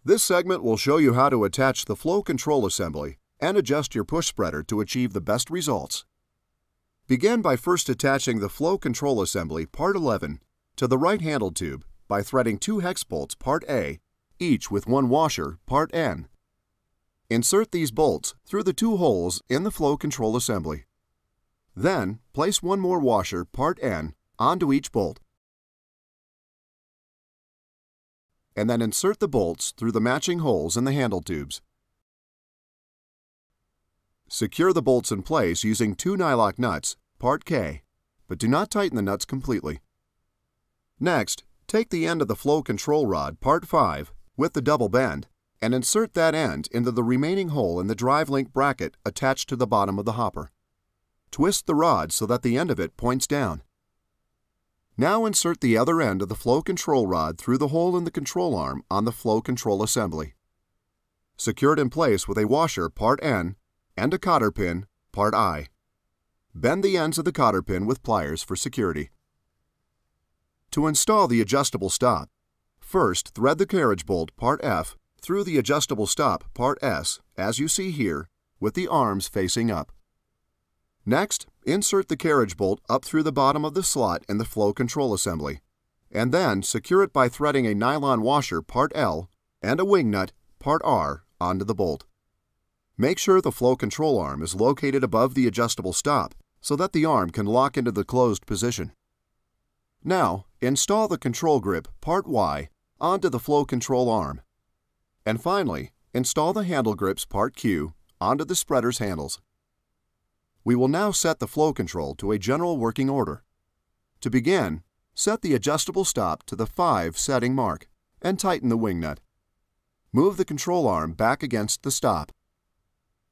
This segment will show you how to attach the flow control assembly and adjust your push spreader to achieve the best results. Begin by first attaching the flow control assembly part 11 to the right handle tube by threading 2 hex bolts part A, each with 1 washer part N. Insert these bolts through the 2 holes in the flow control assembly. Then, place 1 more washer part N onto each bolt, and then insert the bolts through the matching holes in the handle tubes. Secure the bolts in place using 2 nylock nuts, part K, but do not tighten the nuts completely. Next, take the end of the flow control rod, part 5, with the double bend, and insert that end into the remaining hole in the drive link bracket attached to the bottom of the hopper. Twist the rod so that the end of it points down. Now insert the other end of the flow control rod through the hole in the control arm on the flow control assembly. Secure it in place with a washer, part N, and a cotter pin, part I. Bend the ends of the cotter pin with pliers for security. To install the adjustable stop, first thread the carriage bolt, part F, through the adjustable stop, part S, as you see here, with the arms facing up. Next, insert the carriage bolt up through the bottom of the slot in the flow control assembly, and then secure it by threading a nylon washer, part L, and a wing nut, part R, onto the bolt. Make sure the flow control arm is located above the adjustable stop so that the arm can lock into the closed position. Now, install the control grip, part Y, onto the flow control arm. And finally, install the handle grips, part Q, onto the spreader's handles. We will now set the flow control to a general working order. To begin, set the adjustable stop to the 5 setting mark and tighten the wing nut. Move the control arm back against the stop.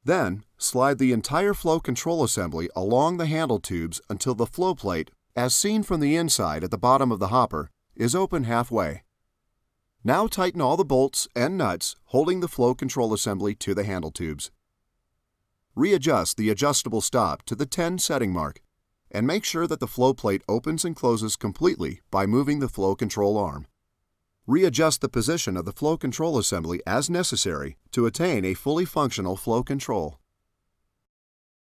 Then, slide the entire flow control assembly along the handle tubes until the flow plate, as seen from the inside at the bottom of the hopper, is open halfway. Now tighten all the bolts and nuts holding the flow control assembly to the handle tubes. Readjust the adjustable stop to the 10 setting mark and make sure that the flow plate opens and closes completely by moving the flow control arm. Readjust the position of the flow control assembly as necessary to attain a fully functional flow control.